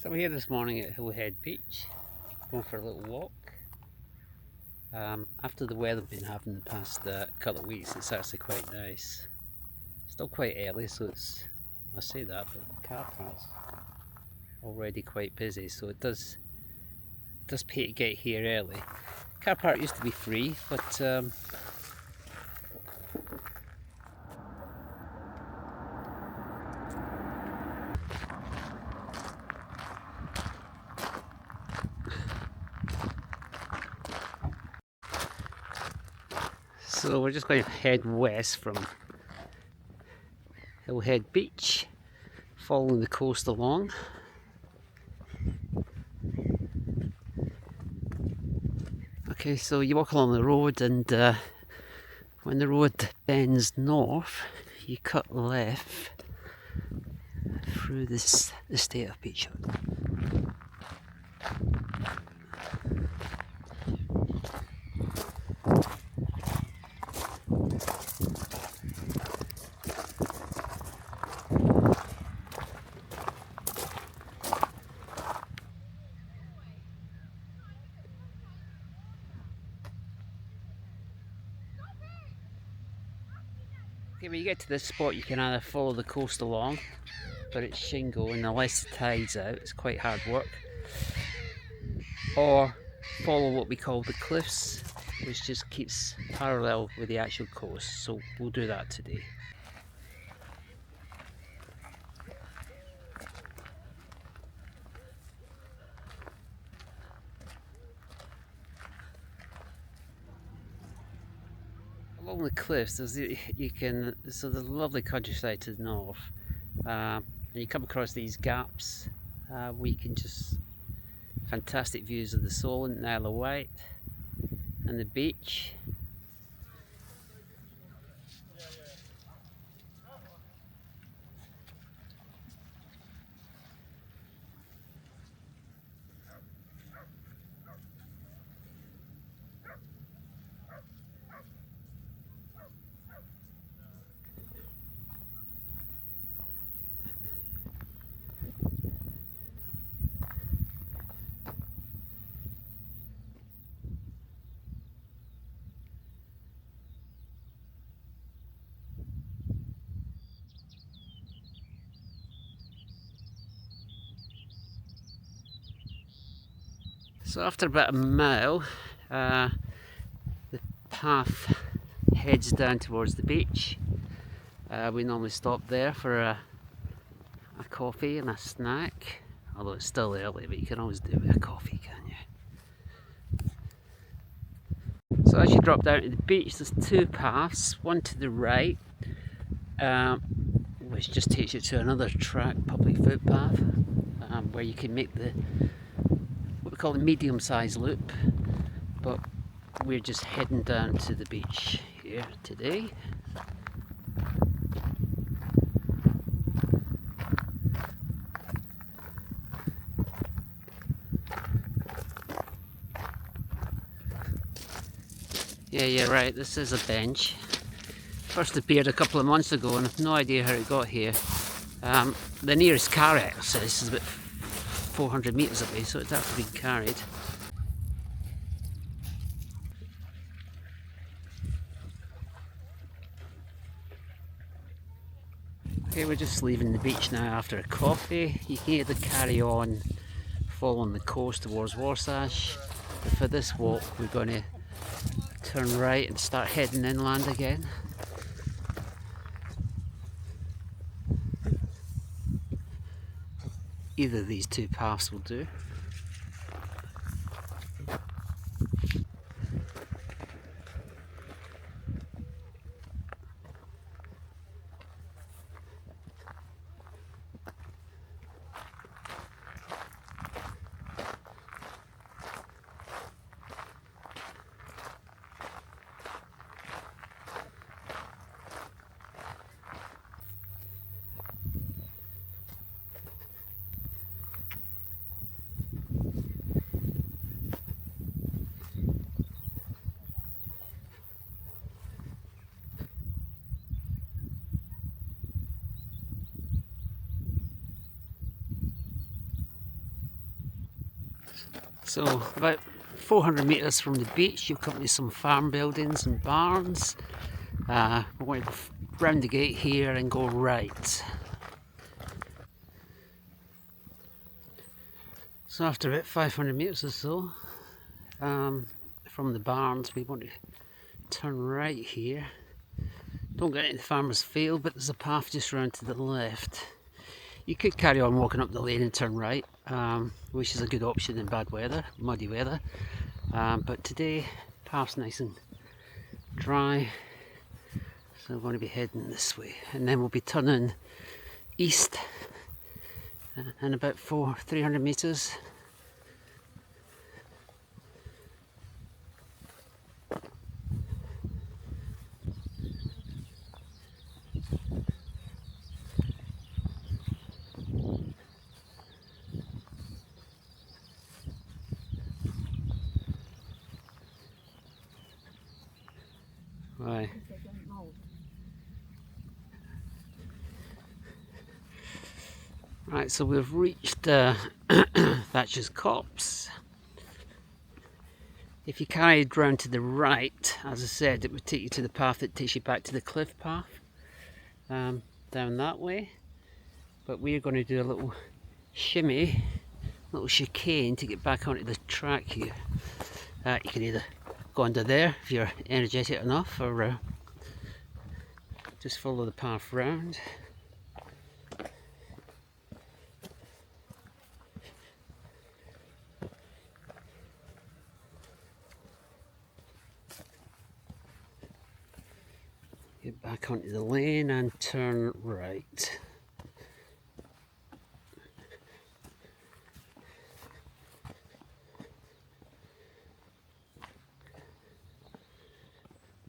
So we're here this morning at Hillhead Beach, going for a little walk. After the weather we've been having the past couple of weeks, it's actually quite nice. Still quite early, so I say that, but the car park's already quite busy, so it does pay to get here early. Car park used to be free, but so we're just going to head west from Hillhead Beach, following the coast along. Okay, so you walk along the road, and when the road bends north, you cut left through this estate of Bishops. Okay, when you get to this spot, you can either follow the coast along, but it's shingle, and unless the tide's out, it's quite hard work, or follow what we call the cliffs, which just keeps parallel with the actual coast. So we'll do that today. Along the cliffs, there's so there's a lovely countryside to the north, and you come across these gaps where you can just fantastic views of the Solent and Isle of Wight and the beach. So after about a mile, the path heads down towards the beach. We normally stop there for a coffee and a snack, although it's still early, but you can always do with a coffee, can you? So as you drop down to the beach, there's two paths, one to the right, which just takes you to another track, public footpath, where you can make what we call the medium-sized loop, but we're just heading down to the beach here today. Yeah, you're right, this is a bench. First appeared a couple of months ago and I've no idea how it got here. The nearest car access is about 400 metres away, so it's actually been carried. Okay, we're just leaving the beach now after a coffee. You can either carry on following the coast towards Warsash, but for this walk we're going to turn right and start heading inland again. Either of these two paths will do. So about 400 metres from the beach you'll come to some farm buildings and barns. We're going to go round the gate here and go right. So after about 500 metres or so from the barns, we want to turn right here. Don't get into the farmer's field, but there's a path just round to the left. You could carry on walking up the lane and turn right, which is a good option in bad weather, muddy weather. But today, path's nice and dry, so we're going to be heading this way, and then we'll be turning east and about 300 metres. Right. Right, so we've reached Thatcher's Copse. If you carried round to the right, as I said, it would take you to the path that takes you back to the cliff path, down that way. But we're going to do a little shimmy, little chicane to get back onto the track here. You can either go under there if you're energetic enough, or just follow the path round. Get back onto the lane and turn right.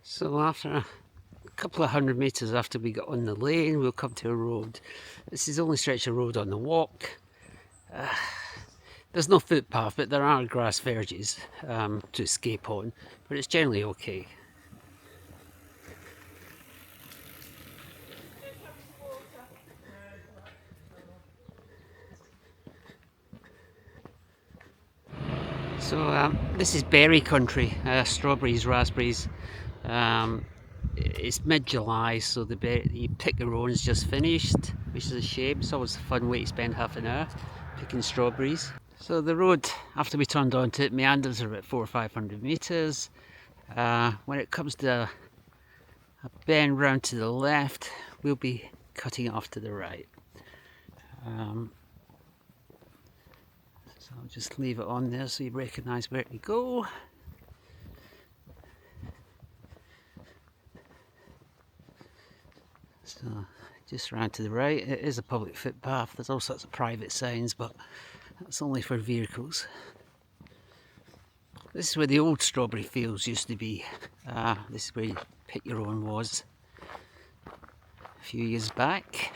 So after a couple of 100 metres after we got on the lane, we'll come to a road. This is the only stretch of road on the walk. There's no footpath, but there are grass verges to escape on, but it's generally okay. So this is berry country, strawberries, raspberries. It's mid-July, so you pick your own's just finished, which is a shame. It's always a fun way to spend half an hour picking strawberries. So the road, after we turned onto it, meanders about 400 or 500 metres. When it comes to a bend round to the left, we'll be cutting off to the right. So I'll just leave it on there so you recognise where to go. So just round to the right, it is a public footpath. There's all sorts of private signs, but that's only for vehicles. This is where the old strawberry fields used to be. This is where you pick your own was a few years back.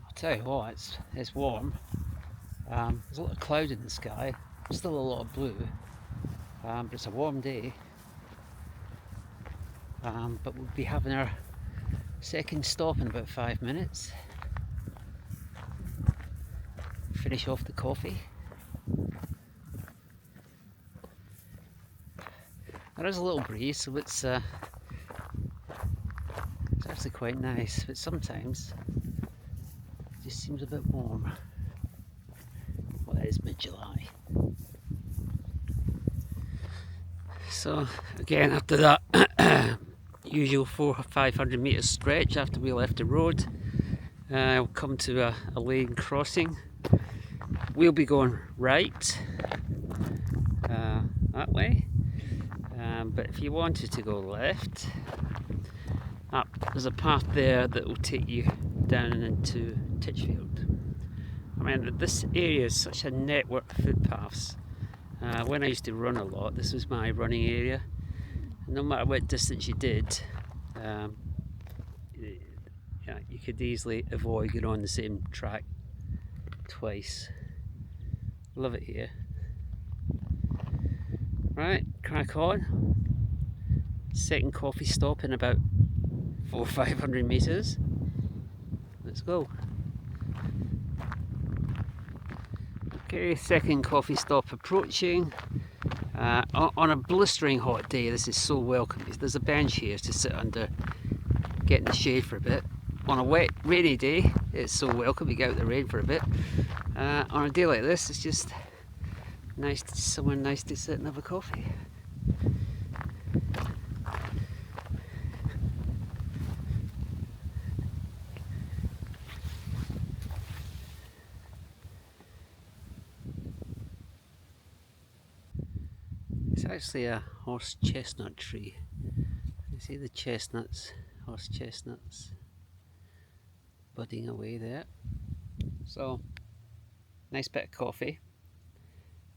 I'll tell you what, it's warm. There's a lot of cloud in the sky, still a lot of blue, but it's a warm day. But we'll be having our second stop in about 5 minutes. Finish off the coffee. There is a little breeze, so it's actually quite nice, but sometimes it just seems a bit warm. Well, it is mid-July. So again, after that usual 400 or 500 metre stretch after we left the road, we'll come to a lane crossing. We'll be going right that way, but if you wanted to go left, there's a path there that will take you down into Titchfield. I mean, this area is such a network of footpaths. When I used to run a lot, this was my running area. No matter what distance you did, you could easily avoid getting on the same track twice. Love it here. Right, crack on. Second coffee stop in about 400 or 500 metres. Let's go. Okay, second coffee stop approaching. On a blistering hot day, this is so welcome. There's a bench here to sit under, get in the shade for a bit. On a wet, rainy day, it's so welcome. You get out the rain for a bit. On a day like this, it's just nice, somewhere nice to sit and have a coffee. It's actually a horse chestnut tree. You see the chestnuts, horse chestnuts, budding away there. So, nice bit of coffee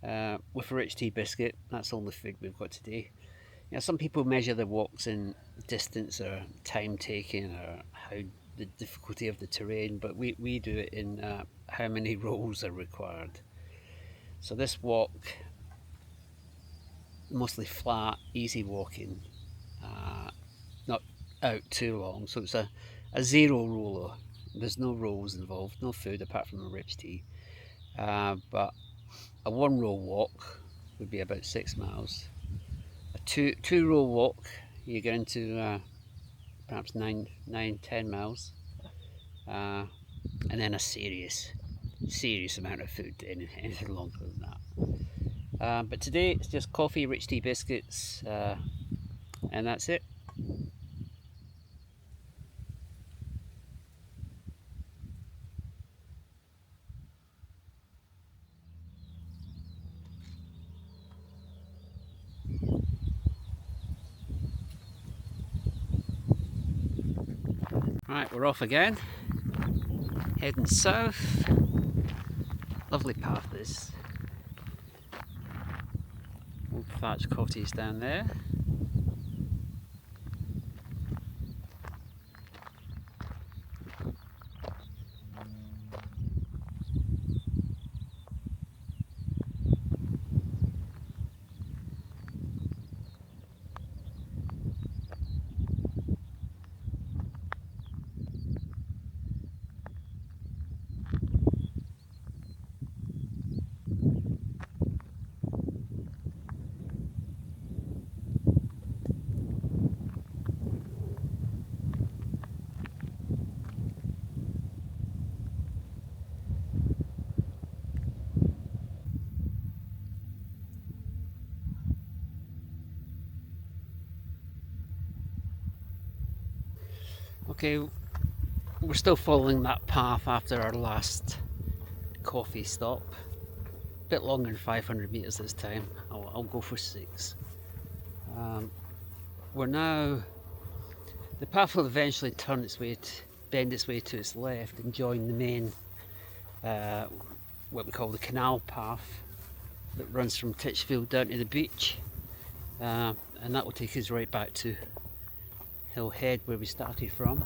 with a rich tea biscuit. That's all the food we've got today. You know, some people measure their walks in distance or time taken or how the difficulty of the terrain, but we do it in how many rolls are required. So this walk, mostly flat, easy walking, not out too long, so it's a zero roller. There's no rolls involved, no food apart from a rich tea, but a one roll walk would be about 6 miles. A two roll walk, you get into perhaps 9-10 miles, and then a serious amount of food, anything longer than that. But today it's just coffee, rich tea biscuits, and that's it. Right, we're off again, heading south. Lovely path this. Old thatched cottage down there. Okay, we're still following that path after our last coffee stop. A bit longer than 500 metres this time. I'll go for 6. We're now, the path will eventually turn its way, bend its way to its left and join the main, what we call the Canal path that runs from Titchfield down to the beach, and that will take us right back to Hillhead where we started from.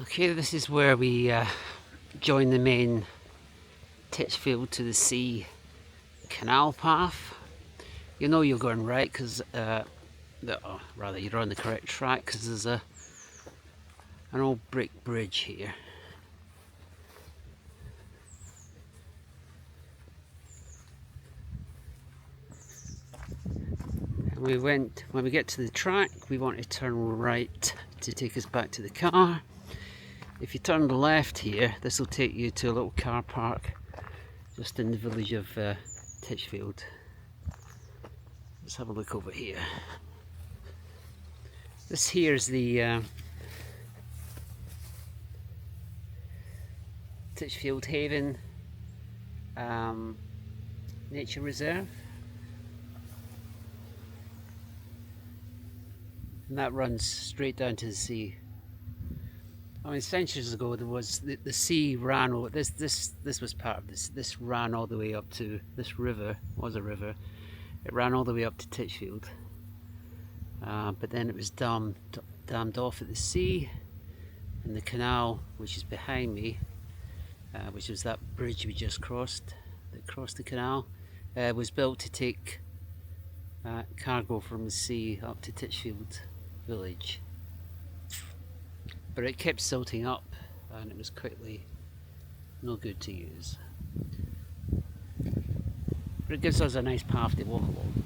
Okay, this is where we join the main Titchfield to the sea canal path. You know you're going right because, rather you're on the correct track because there's an old brick bridge here. When we get to the track, we want to turn right to take us back to the car. If you turn left here, this will take you to a little car park just in the village of Titchfield. Let's have a look over here. This here is the Titchfield Haven Nature Reserve. And that runs straight down to the sea. I mean, centuries ago there was the sea ran over this was part of this. This ran all the way up to this river. Was a river. It ran all the way up to Titchfield, but then it was dammed off at the sea, and the canal, which is behind me, which was that bridge we just crossed, that crossed the canal, was built to take cargo from the sea up to Titchfield village, but it kept silting up and it was quickly no good to use. But it gives us a nice path to walk along.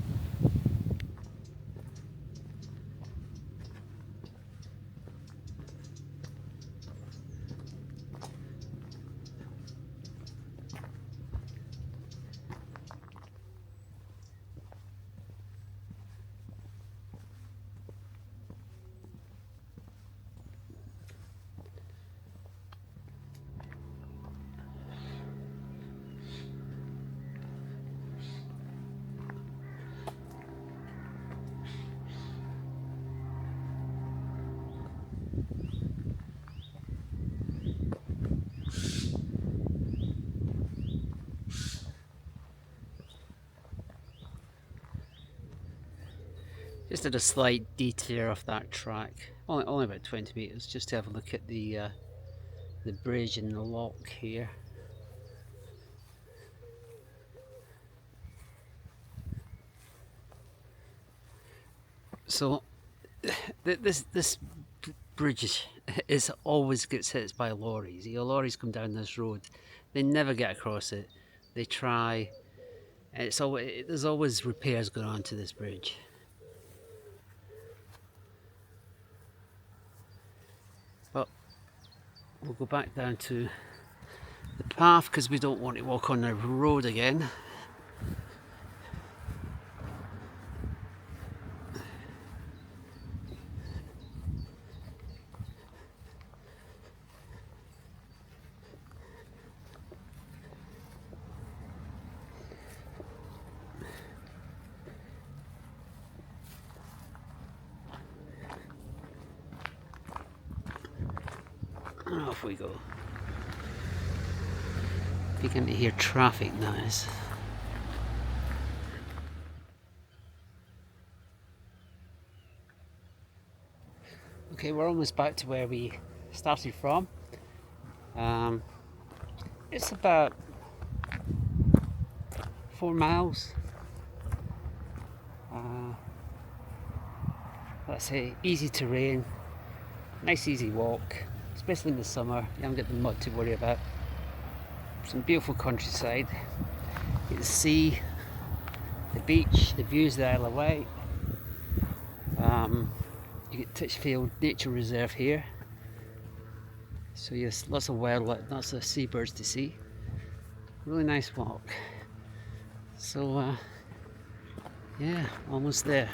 Just did a slight detour off that track, only about 20 metres, just to have a look at the bridge and the lock here. So this bridge always gets hit by lorries. Lorries come down this road, they never get across it. They try, and there's always repairs going on to this bridge. But we'll go back down to the path because we don't want to walk on the road again. And off we go. Begin to hear traffic noise. Okay, we're almost back to where we started from. It's about 4 miles. Let's say easy terrain, nice easy walk, especially in the summer. You haven't got the mud to worry about. Some beautiful countryside. You can see the beach, the views of the Isle of Wight. You get Titchfield Nature Reserve here, so yes, lots of wildlife, lots of seabirds to see. Really nice walk. So yeah, almost there.